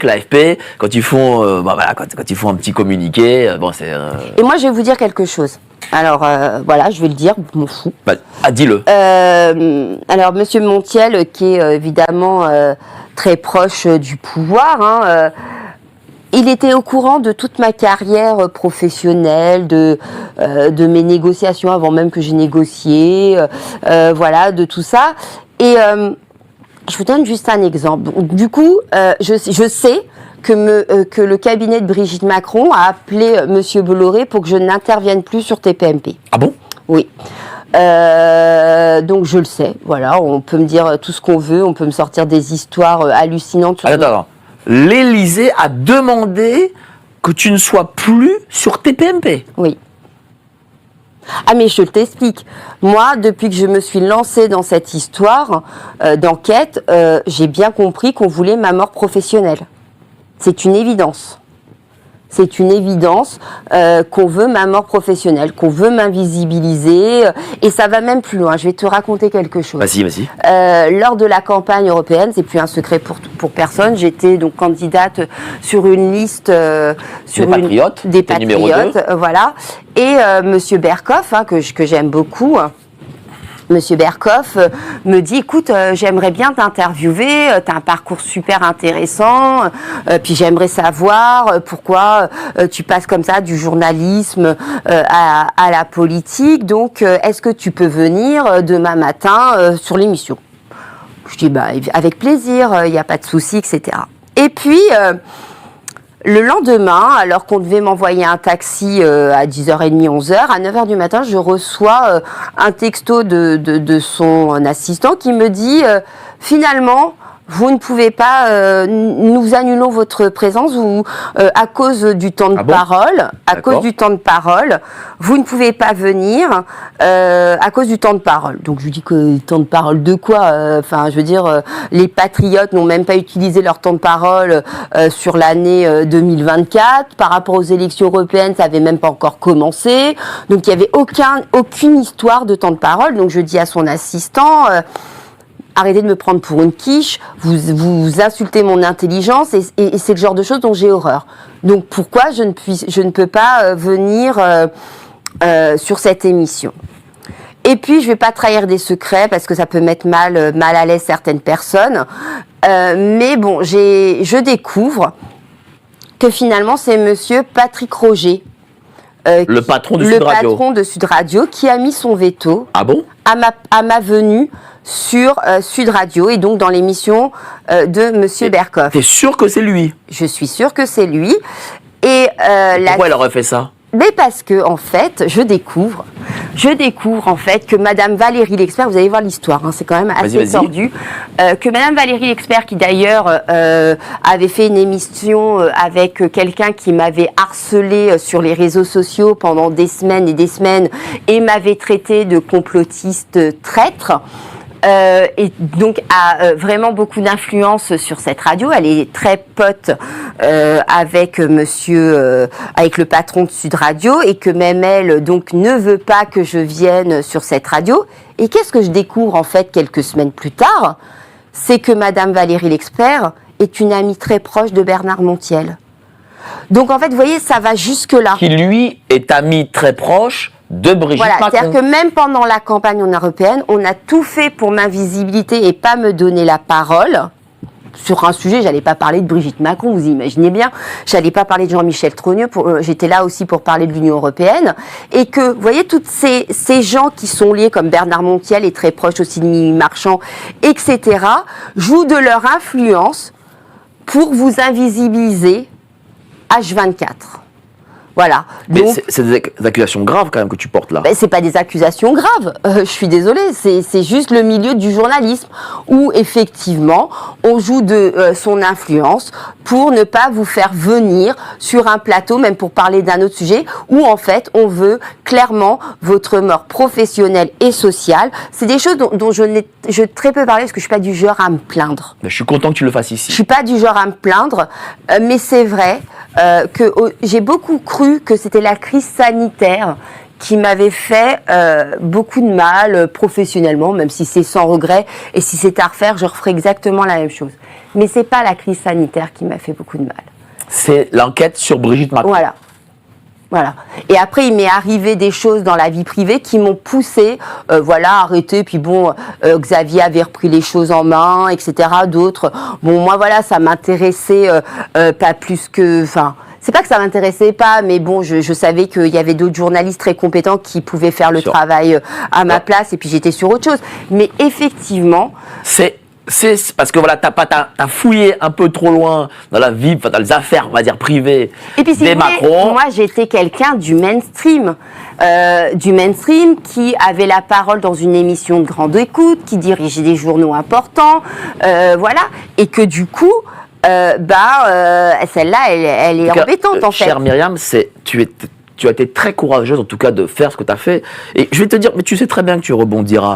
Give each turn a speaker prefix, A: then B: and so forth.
A: que l'AFP, quand ils font, quand ils font un petit communiqué, bon, c'est...
B: Et moi, je vais vous dire quelque chose. Alors, voilà, je vais le dire, je m'en fous.
A: Dis-le.
B: Alors, Monsieur Montiel, qui est évidemment très proche du pouvoir, il était au courant de toute ma carrière professionnelle, de mes négociations avant même que j'ai négocié, voilà, de tout ça. Et je vous donne juste un exemple. Du coup, je sais que le cabinet de Brigitte Macron a appelé Monsieur Bolloré pour que je n'intervienne plus sur TPMP.
A: Ah bon?
B: Oui. Donc je le sais, voilà, on peut me dire tout ce qu'on veut, on peut me sortir des histoires hallucinantes.
A: Attends. L'Élysée a demandé que tu ne sois plus sur TPMP.
B: Oui. Ah mais je t'explique. Moi, depuis que je me suis lancée dans cette histoire d'enquête, j'ai bien compris qu'on voulait ma mort professionnelle. C'est une évidence. C'est une évidence qu'on veut ma mort professionnelle, qu'on veut m'invisibiliser. Et ça va même plus loin. Je vais te raconter quelque chose.
A: Vas-y.
B: Lors de la campagne européenne, c'est plus un secret pour personne, j'étais donc candidate sur une liste...
A: Des
B: Patriotes, voilà. Et Monsieur Berkoff, que j'aime beaucoup... Monsieur Berkoff me dit, écoute, j'aimerais bien t'interviewer, tu as un parcours super intéressant, puis j'aimerais savoir pourquoi tu passes comme ça du journalisme à la politique, donc est-ce que tu peux venir demain matin sur l'émission? Je dis, avec plaisir, il n'y a pas de souci, etc. Et puis... le lendemain, alors qu'on devait m'envoyer un taxi à 10h30, 11h, à 9h du matin, je reçois un texto de son assistant qui me dit finalement, vous ne pouvez pas, nous annulons votre présence à cause du temps de parole. À cause du temps de parole, vous ne pouvez pas venir à cause du temps de parole. Donc je lui dis que temps de parole de quoi? Enfin, je veux dire, les patriotes n'ont même pas utilisé leur temps de parole sur l'année 2024. Par rapport aux élections européennes, ça avait même pas encore commencé. Donc il y avait aucune histoire de temps de parole. Donc je dis à son assistant. Arrêtez de me prendre pour une quiche, vous insultez mon intelligence et c'est le genre de choses dont j'ai horreur. Donc pourquoi je ne peux pas venir sur cette émission? Et puis je ne vais pas trahir des secrets parce que ça peut mettre mal à l'aise certaines personnes. Mais bon, je découvre que finalement c'est Monsieur Patrick Roger.
A: Le patron de Sud Radio.
B: Le patron de Sud Radio qui a mis son veto à ma venue sur Sud Radio et donc dans l'émission de Monsieur Berkoff.
A: T'es sûr que c'est lui?
B: Je suis sûre que c'est lui. Et
A: pourquoi elle aurait fait ça?
B: Mais parce que en fait, je découvre en fait que Madame Valérie L'Expert, vous allez voir l'histoire, c'est quand même assez tordu, que Madame Valérie L'Expert, qui d'ailleurs avait fait une émission avec quelqu'un qui m'avait harcelé sur les réseaux sociaux pendant des semaines et des semaines et m'avait traité de complotiste traître. Et donc a vraiment beaucoup d'influence sur cette radio. Elle est très pote avec avec le patron de Sud Radio et que même elle donc ne veut pas que je vienne sur cette radio. Et qu'est-ce que je découvre en fait quelques semaines plus tard? C'est que Madame Valérie L'Expert est une amie très proche de Bernard Montiel. Donc en fait, vous voyez, ça va jusque là.
A: Qui lui est ami très proche de Brigitte Macron.
B: C'est-à-dire que même pendant la campagne européenne, on a tout fait pour m'invisibilité et pas me donner la parole. Sur un sujet, j'allais pas parler de Brigitte Macron, vous imaginez bien. J'allais pas parler de Jean-Michel Trogneux. J'étais là aussi pour parler de l'Union européenne. Et que, vous voyez, toutes ces gens qui sont liés, comme Bernard Montiel est très proche aussi de Mimi Marchand, etc., jouent de leur influence pour vous invisibiliser H24. Voilà.
A: Mais c'est des accusations graves quand même que tu portes là.
B: C'est pas des accusations graves, je suis désolée, c'est juste le milieu du journalisme où effectivement on joue de son influence pour ne pas vous faire venir sur un plateau, même pour parler d'un autre sujet, où en fait on veut clairement votre mort professionnelle et sociale. C'est des choses dont je très peu parler parce que je suis pas du genre à me plaindre.
A: Mais je suis content que tu le fasses ici.
B: Je suis pas du genre à me plaindre, mais c'est vrai que j'ai beaucoup cru que c'était la crise sanitaire qui m'avait fait beaucoup de mal professionnellement, même si c'est sans regret. Et si c'était à refaire, je referais exactement la même chose. Mais c'est pas la crise sanitaire qui m'a fait beaucoup de mal.
A: C'est l'enquête sur Brigitte Macron.
B: Voilà. Voilà. Et après, il m'est arrivé des choses dans la vie privée qui m'ont poussé, à arrêter. Puis bon, Xavier avait repris les choses en main, etc. D'autres. Bon, moi, voilà, ça m'intéressait pas plus que... Enfin, c'est pas que ça m'intéressait pas, mais bon, je savais qu'il y avait d'autres journalistes très compétents qui pouvaient faire le travail à ma place. Et puis, j'étais sur autre chose. Mais effectivement...
A: C'est parce que voilà, t'as fouillé un peu trop loin dans la vie, dans les affaires, on va dire, privées
B: et puis,
A: des Macron.
B: Moi, j'étais quelqu'un du mainstream qui avait la parole dans une émission de grande écoute, qui dirigeait des journaux importants, et que du coup, celle-là, elle est embêtante en fait.
A: Chère Myriam, tu as été très courageuse en tout cas de faire ce que tu as fait. Et je vais te dire, mais tu sais très bien que tu rebondiras.